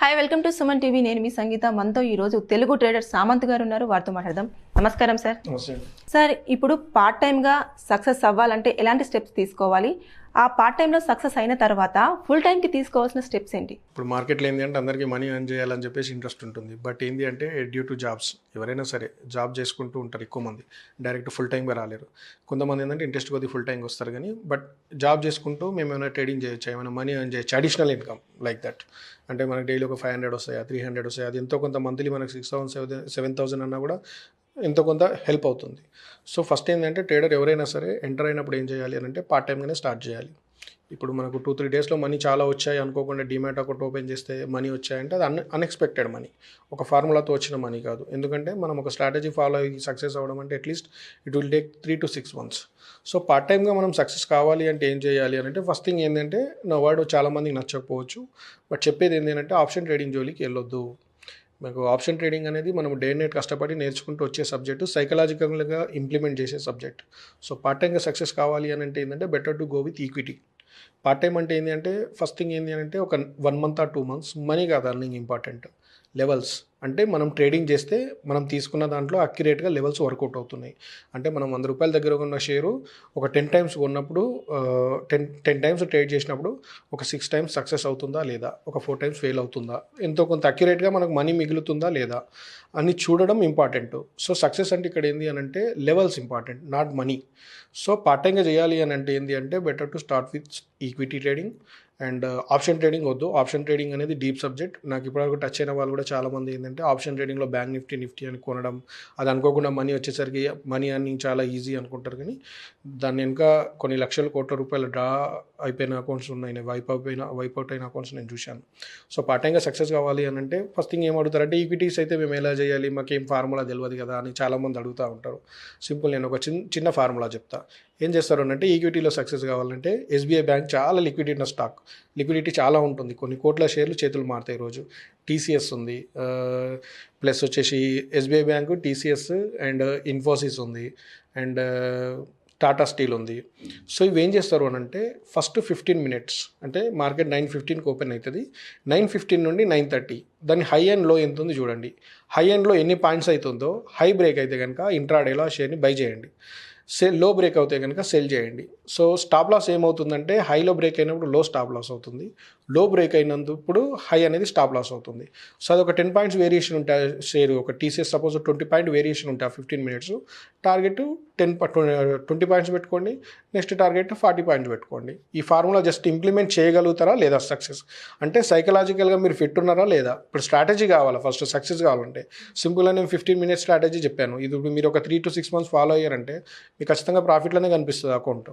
Hi welcome to Suman TV. నేను మీ సంగీత. మనతో ఈరోజు తెలుగు ట్రేడర్ సామంత్ గారు ఉన్నారు. వారితో మాట్లాడదాం. నమస్కారం సార్. సార్, ఇప్పుడు పార్ట్ టైమ్గా సక్సెస్ అవ్వాలంటే ఎలాంటి స్టెప్స్ తీసుకోవాలి? ఆ పార్ట్ టైంలో సక్సెస్ అయిన తర్వాత ఫుల్ టైంకి తీసుకోవాల్సిన స్టెప్స్ ఏంటి? ఇప్పుడు మార్కెట్లో ఏంటి అంటే అందరికీ మనీ ఎర్న్ చేయాలని చెప్పేసి ఇంట్రెస్ట్ ఉంటుంది. బట్ ఏంటి అంటే డ్యూ టు జాబ్స్ ఎవరైనా సరే జాబ్ చేసుకుంటూ ఉంటారు. ఎక్కువ మంది డైరెక్ట్ ఫుల్ టైంగా రాలేరు. కొంతమంది ఏంటంటే ఇంట్రెస్ట్ కొద్ది ఫుల్ టైంకి వస్తారు. కానీ బట్ జాబ్ చేసుకుంటూ మేము ఏమైనా ట్రేడింగ్ చేయొచ్చు, ఏమైనా మనీ ఎర్న్ చేయొచ్చు, అడిషనల్ ఇన్కమ్ లైక్ దట్. అంటే మనకి డైలీ ఒక 500 వస్తాయా, 300 వస్తాయి, అది ఎంతో కొంత మంత్లీ మనకి 6,000 7,000 అన్నా కూడా ఎంతో కొంత హెల్ప్ అవుతుంది. సో ఫస్ట్ ఏంటంటే ట్రేడర్ ఎవరైనా సరే ఎంటర్ అయినప్పుడు ఏం చేయాలి అని అంటే పార్ట్ టైంగానే స్టార్ట్ చేయాలి. ఇప్పుడు మనకు 2-3 డేస్లో మనీ చాలా వచ్చాయి అనుకోకుండా డిమాట్ అకౌంట్ ఓపెన్ చేస్తే మనీ వచ్చాయంటే అది అన్ఎక్స్పెక్టెడ్ మనీ, ఒక ఫార్ములాతో వచ్చిన మనీ కాదు. ఎందుకంటే మనం ఒక స్ట్రాటజీ ఫాలో అయ్యి సక్సెస్ అవ్వడం అంటే at least it will take 3 to 6 months. So part టైమ్గా మనం సక్సెస్ కావాలి అంటే ఏం చేయాలి అని అంటే ఫస్ట్ థింగ్ ఏంటంటే, నా వర్డ్ చాలామందికి నచ్చకపోవచ్చు, బట్ చెప్పేది ఏంటంటే ఆప్షన్ ట్రేడింగ్ జోలికి వెళ్ళొద్దు. మనకు ఆప్షన్ ట్రేడింగ్ అనేది మనం డే నైట్ కష్టపడి నేర్చుకుంటూ వచ్చే సబ్జెక్టు, సైకలాజికల్గా ఇంప్లిమెంట్ చేసే సబ్జెక్ట్. సో పార్ట్ టైంగా సక్సెస్ కావాలి అని అంటే ఏంటంటే better to go with equity. Part time అంటే ఏంటి అంటే ఫస్ట్ థింగ్ ఏంటి అంటే ఒక 1 month or 2 months మనీ కాదు అర్నింగ్ ఇంపార్టెంట్, లెవెల్స్. అంటే మనం ట్రేడింగ్ చేస్తే మనం తీసుకున్న దాంట్లో అక్యురేట్గా లెవెల్స్ వర్కౌట్ అవుతున్నాయి. అంటే మనం 100 రూపాయల దగ్గర ఉన్న షేరు ఒక 10 times కొన్నప్పుడు 10 times ట్రేడ్ చేసినప్పుడు ఒక 6 times సక్సెస్ అవుతుందా లేదా, ఒక 4 times ఫెయిల్ అవుతుందా, ఎంతో కొంత అక్యురేట్గా మనకు మనీ మిగులుతుందా లేదా అని చూడడం ఇంపార్టెంట్. సో సక్సెస్ అంటే ఇక్కడ ఏంది అని అంటే levels important, not money. So part టైంగా చేయాలి అని అంటే ఏంటి అంటే better to start with equity trading and option trading వద్దు. ఆప్షన్ ట్రేడింగ్ అనేది డీప్ సబ్జెక్ట్. నాకు ఇప్పటివరకు టచ్ అయిన వాళ్ళు కూడా చాలామంది ఏంటంటే ఆప్షన్ ట్రేడింగ్లో బ్యాంక్ నిఫ్టీ అని కొనడం, అది అనుకోకుండా మనీ వచ్చేసరికి మనీ అర్నింగ్ చాలా ఈజీ అనుకుంటారు. కానీ దాన్ని ఇంకా కొన్ని లక్షల కోట్ల రూపాయలు డ్రా అయిపోయిన అకౌంట్స్ ఉన్నాయి, వైపౌట్ అయిన అకౌంట్స్ నేను చూశాను. సో పార్ట్ టైంగా సక్సెస్ కావాలి అని అంటే ఫస్ట్ థింగ్ ఏం అడుగుతారంటే ఈక్విటీస్ అయితే మేము ఎలా చేయాలి, మాకేం ఫార్ములా తెలియదు కదా అని చాలామంది అడుగుతూ ఉంటారు. సింపుల్, నేను ఒక చిన్న ఫార్ములా చెప్తా. ఏం చేస్తారు అంటే ఈక్విటీలో సక్సెస్ కావాలంటే ఎస్బీఐ బ్యాంక్ చాలా లిక్విడిటీ ఉన్న స్టాక్, లిక్విడిటీ చాలా ఉంటుంది, కొన్ని కోట్ల షేర్లు చేతులు మారుతాయి రోజు. టీసీఎస్ ఉంది, ప్లస్ వచ్చేసి SBI bank, TCS and Infosys ఉంది, అండ్ టాటా స్టీల్ ఉంది. సో ఇవి ఏం చేస్తారు అని అంటే ఫస్ట్ 15 minutes అంటే మార్కెట్ 9:15కి ఓపెన్ అవుతుంది, 9:15 నుండి 9:30 దాని హై అండ్ లో ఎంత ఉంది చూడండి. హై అండ్ లో ఎన్ని పాయింట్స్ అవుతుందో, హై బ్రేక్ అయితే కనుక ఇంట్రాడేలో ఆ షేర్ని బై చేయండి, లో బ్రేక్ అవుతే కనుక సెల్ చేయండి. సో స్టాప్ లాస్ ఏమవుతుందంటే హైలో బ్రేక్ అయినప్పుడు లో స్టాప్ లాస్ అవుతుంది, లో బ్రేక్ అయినప్పుడు హై అనేది స్టాప్ లాస్ అవుతుంది. సో అది ఒక 10 points వేరియేషన్ ఉంటాయి షేర్. ఒక టీసీఎస్ సపోజ్ 20 point వేరియేషన్ ఉంటాయి 15 minutes, టార్గెట్ 20 points పెట్టుకోండి, నెక్స్ట్ టార్గెట్ 40 points పెట్టుకోండి. ఈ ఫార్ములా జస్ట్ ఇంప్లిమెంట్ చేయగలుగుతారా లేదా సక్సెస్ అంటే, సైకలాజికల్గా మీరు ఫిట్ ఉన్నారా లేదా. ఇప్పుడు స్ట్రాటజీ కావాలా ఫస్ట్ సక్సెస్ కావాలంటే. సింపుల్గా నేను 15 minutes స్ట్రాటజీ చెప్పాను, ఇది ఇప్పుడు మీరు ఒక 3 to 6 months ఫాలో అయ్యారంటే మీకు ఖచ్చితంగా ప్రాఫిట్లోనే కనిపిస్తుంది అకౌంట్.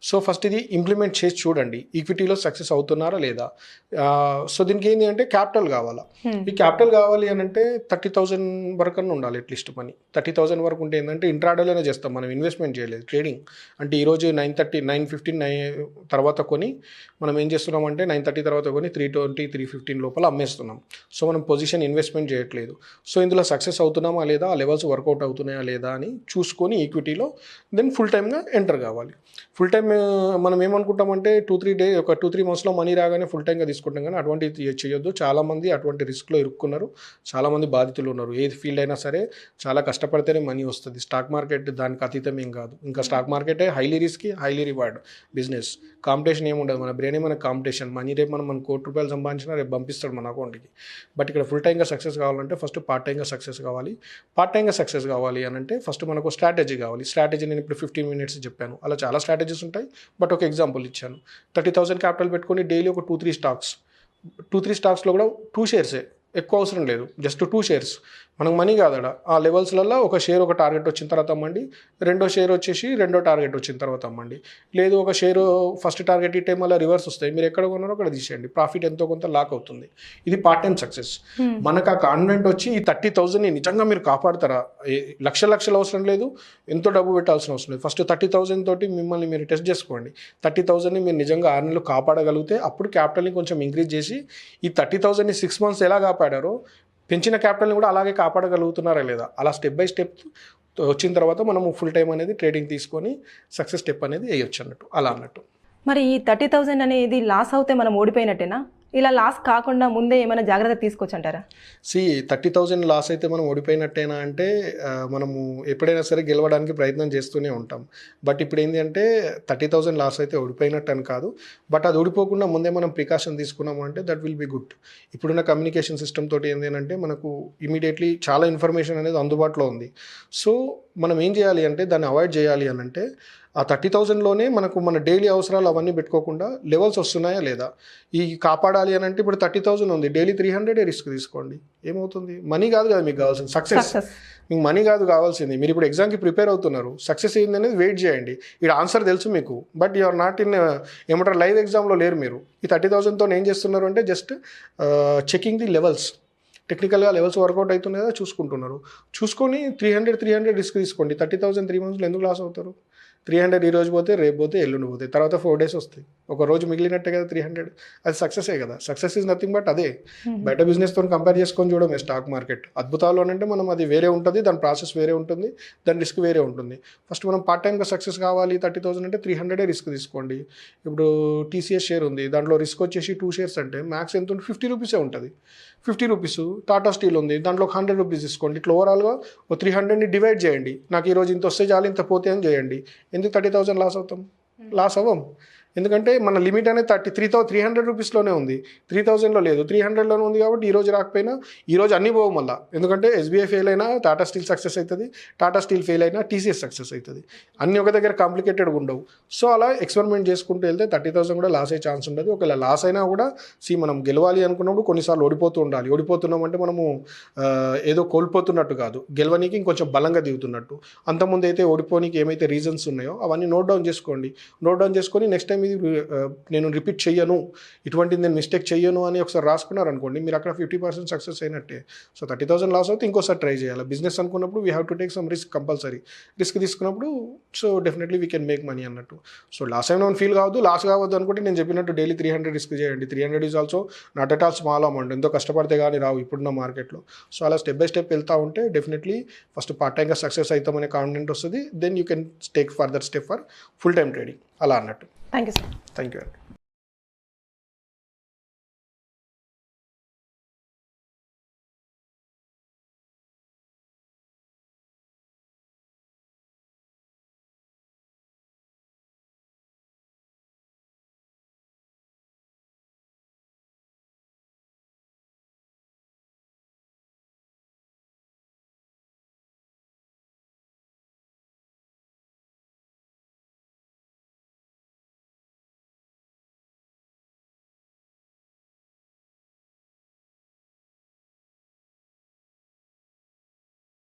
సో ఫస్ట్ ఇది ఇంప్లిమెంట్ చేసి చూడండి, ఈక్విటీలో సక్సెస్ అవుతున్నారా లేదా. సో దీనికి ఏంటి అంటే క్యాపిటల్ కావాలా. ఈ క్యాపిటల్ కావాలి అని అంటే 30,000 వరకు అన్న ఉండాలి అట్లీస్ట్ మనీ. 30,000 వరకు ఉంటే ఏంటంటే ఇంట్రాడేలోనే చేస్తాం, మనం ఇన్వెస్ట్మెంట్ చేయలేదు. ట్రేడింగ్ అంటే ఈరోజు 9:15 తర్వాత కొని మనం ఏం చేస్తున్నామంటే 9:30 తర్వాత కొని 3:20 3:15 లోపల అమ్మేస్తున్నాం. సో మనం పొజిషన్ ఇన్వెస్ట్మెంట్ చేయట్లేదు. సో ఇందులో సక్సెస్ అవుతున్నామా లేదా, ఆ లెవెల్స్ వర్కౌట్ అవుతున్నాయా లేదా అని చూసుకొని ఈక్విటీలో దెన్ ఫుల్ టైమ్గా ఎంటర్ కావాలి. ఫుల్ టైమ్ మనం ఏమనుకుంటామంటే 2-3 monthsలో మనీ రాగానే ఫుల్ టైమ్గా తీసుకుంటాం, కానీ అటువంటి చేయొద్దు. చాలామంది అటువంటి రిస్క్లో ఇరుక్కున్నారు, చాలామంది బాధితులు ఉన్నారు. ఏది ఫీల్డ్ అయినా సరే చాలా కష్టపడితేనే మనీ వస్తుంది. స్టాక్ మార్కెట్ దానికి అతీతం ఏం కాదు. ఇంకా స్టాక్ మార్కెటే highly risky, highly reward business. Competition ఏముండదు, మన బ్రెయినే మనకు కాంపిటీషన్. మనీ రేపు మనం ₹1 కోటి సంపాదించినా రేపు పంపిస్తాడు మన అకౌంట్కి. బట్ ఇక్కడ ఫుల్ టైమ్గా సక్సెస్ కావాలంటే ఫస్ట్ పార్ట్ టైమ్గా సక్సెస్ కావాలి. పార్ట్ టైమ్గా సక్సెస్ కావాలి అని అంటే ఫస్ట్ మనకు స్ట్రాటజీ కావాలి. స్ట్రాటజీ నేను ఇప్పుడు 15 minutes చెప్పాను, అలా చాలా స్ట్రాటజీస్ ఉంటాయి. బట్ ఒక ఎగ్జాంపుల్ ఇచ్చాను. 30,000 క్యాపిటల్ పెట్టుకొని డైలీ ఒక 2-3 స్టాక్స్, 2-3 స్టాక్స్లో కూడా 2 shares, ఎక్కువ అవసరం లేదు, జస్ట్ 2 shares. మనకు మనీ కాదడ. ఆ లెవెల్స్లలో ఒక షేర్ ఒక టార్గెట్ వచ్చిన తర్వాత అమ్మండి, రెండో షేర్ వచ్చేసి రెండో టార్గెట్ వచ్చిన తర్వాత అమ్మండి. లేదు ఒక షేరు ఫస్ట్ టార్గెట్ ఈ టైం అలా రివర్స్ వస్తాయి, మీరు ఎక్కడ కొన్నారో అక్కడ తీసేయండి, ప్రాఫిట్ ఎంతో కొంత లాక్ అవుతుంది. ఇది పార్ట్ టైం సక్సెస్. మనకు ఆ కాన్ఫిడెంట్ వచ్చి ఈ 30,000ని నిజంగా మీరు కాపాడతారా. లక్షలు అవసరం లేదు, ఎంతో డబ్బు పెట్టాల్సిన అవసరం లేదు. ఫస్ట్ 30,000 తోటి మిమ్మల్ని మీరు టెస్ట్ చేసుకోండి. 30,000ని మీరు నిజంగా 6 నెలలు కాపాడగలిగితే అప్పుడు క్యాపిటల్ని కొంచెం ఇంక్రీజ్ చేసి ఈ 30,000ని 6 months ఎలా కాపాడారో పెంచిన క్యాపిటల్ని కూడా అలాగే కాపాడగలుగుతున్నారా లేదా, అలా స్టెప్ బై స్టెప్ వచ్చిన తర్వాత మనము ఫుల్ టైం అనేది ట్రేడింగ్ తీసుకొని సక్సెస్ స్టెప్ అనేది వేయొచ్చు అన్నట్టు, అలా అన్నట్టు. మరి ఈ 30,000 అనేది లాస్ అవుతే మనం ఓడిపోయినట్టేనా? ఇలా లాస్ కాకుండా ముందే ఏమైనా జాగ్రత్త తీసుకోవచ్చు అంటారా? 30,000 లాస్ అయితే మనం ఓడిపోయినట్టేనా అంటే మనము ఎప్పుడైనా సరే గెలవడానికి ప్రయత్నం చేస్తూనే ఉంటాం. బట్ ఇప్పుడు ఏంటి అంటే 30,000 లాస్ అయితే ఓడిపోయినట్టు అని కాదు. బట్ అది ఓడిపోకుండా ముందే మనం ప్రికాషన్ తీసుకున్నాము అంటే దట్ విల్ బి గుడ్. ఇప్పుడున్న కమ్యూనికేషన్ సిస్టమ్ తోటి ఏంటి అంటే మనకు ఇమీడియట్లీ చాలా ఇన్ఫర్మేషన్ అనేది అందుబాటులో ఉంది. సో మనం ఏం చేయాలి అంటే దాన్ని అవాయిడ్ చేయాలి అని అంటే ఆ 30,000లోనే మనకు మన డైలీ అవసరాలు అవన్నీ పెట్టుకోకుండా లెవెల్స్ వస్తున్నాయా లేదా, ఈ కాపాడాలి అని అంటే ఇప్పుడు 30,000 ఉంది, డైలీ 300 రిస్క్ తీసుకోండి. ఏమవుతుంది? మనీ కాదు కదా మీకు కావాల్సింది, సక్సెస్. మీకు మనీ కాదు కావాల్సింది. మీరు ఇప్పుడు ఎగ్జామ్కి ప్రిపేర్ అవుతున్నారు, సక్సెస్ ఏంది అనేది వెయిట్ చేయండి. ఇక్కడ ఆన్సర్ తెలుసు మీకు, but you are not in ఏమంటారు లైవ్ ఎగ్జామ్లో లేరు మీరు. ఈ 30,000తో ఏం చేస్తున్నారు అంటే జస్ట్ చెకింగ్ ది లెవెల్స్. టెక్నికల్గా లెవెల్స్ వర్కౌట్ అవుతున్నాయి కదా చూసుకుంటున్నారు. చూసుకొని 300 రిస్క్ తీసుకోండి. 30,000 3 మంత్స్లో ఎందుకు లాస్ అవుతారు? 300 ఈ రోజు పోతే, రేపు పోతే, ఎల్లుండి పోతే, తర్వాత 4 days వస్తాయి. ఒక రోజు మిగిలినట్టే కదా 300. అది సక్సెసే కదా. సక్సెస్ ఈజ్ నథింగ్ బట్ అదే. బయట బిజినెస్తో కంపేర్ చేసుకొని చూడమే స్టాక్ మార్కెట్. అద్భుతాలు అని అంటే మనం అది వేరే ఉంటుంది, దాని ప్రాసెస్ వేరే ఉంటుంది, దాని రిస్క్ వేరే ఉంటుంది. ఫస్ట్ మనం పార్ట్ టైంగా సక్సెస్ కావాలి 30,000 అంటే 300 రిస్క్ తీసుకోండి. ఇప్పుడు TCS షేర్ ఉంది, దాంట్లో రిస్క్ వచ్చేసి 2 shares అంటే మ్యాక్స్ ఎంత ఉంటుంది? 50 రూపీసే ఉంటుంది. 50 రూపీస్. టాటా స్టీల్ ఉంది, దాంట్లో 100 రూపీస్ తీసుకోండి. ఇట్లా ఓవరాల్గా 300ని డివైడ్ చేయండి. నాకు ఈరోజు ఇంత వస్తే చాలు, ఇంత పోతే అని చేయండి. ఎందుకు 30,000 లాస్ అవుతాం? లాస్ అవ్వం. ఎందుకంటే మన లిమిట్ అనేది 300 రూపీస్లోనే ఉంది, 3,000లో లేదు. 300లోనే ఉంది కాబట్టి ఈరోజు రాకపోయినా ఈరోజు అన్నీ పోవు మళ్ళీ. ఎందుకంటే SBI ఫెయిల్ అయినా టాటా స్టీల్ సక్సెస్ అవుతుంది, టాటా స్టీల్ ఫెయిల్ అయినా TCS సక్సెస్ అవుతుంది. అన్నీ ఒక దగ్గర కాంప్లికేటెడ్గా ఉండవు. సో అలా ఎక్స్పెరిమెంట్ చేసుకుంటూ వెళ్తే 30,000 కూడా లాస్ అయ్యే ఛాన్స్ ఉండదు. ఒకవేళ లాస్ అయినా కూడా మనం గెలవాలి అనుకున్నప్పుడు కొన్నిసార్లు ఓడిపోతూ ఉండాలి. ఓడిపోతున్నామంటే మనము ఏదో కోల్పోతున్నట్టు కాదు, గెలవనీకి ఇంకొంచెం బలంగా దిగుతున్నట్టు. అంతకుముందు అయితే ఓడిపోనికి ఏమైతే రీజన్స్ ఉన్నాయో అవన్నీ నోట్ డౌన్ చేసుకోండి. నోట్ డౌన్ చేసుకొని నెక్స్ట్ టైం ఇది నేను రిపీట్ చెయ్యను, ఇటువంటిది నేను మిస్టేక్ చెయ్యను అని ఒకసారి రాసుకున్నారు అనుకోండి, మీరు అక్కడ 50% సక్సెస్ అయినట్టే. సో 30,000 లాస్ అవుతే ఇంకోసారి ట్రై చేయాలి. బిజినెస్ అనుకున్నప్పుడు we have to take some risk compulsory. Risk తీసుకున్నప్పుడు so definitely we can make money అన్నట్టు. సో లాస్ అయినా ఫీల్ కావద్దు, లాస్ కావద్దు అనుకుంటే నేను చెప్పినట్టు డైలీ 300 రిస్క్ చేయండి. 300 is also not at all small amount. ఎంతో కష్టపడితే కానీ రావు ఇప్పుడున్న మార్కెట్లో. సో అలా స్టెప్ బై స్టెప్ వెళ్తూ ఉంటే డెఫినెట్లీ ఫస్ట్ పార్ట్ టైంగా సక్సెస్ అవుతామనే కాన్ఫిడెంట్ వస్తుంది. Then you can take further step for full time trading అలా అన్నట్టు. Thank you sir. Thank you.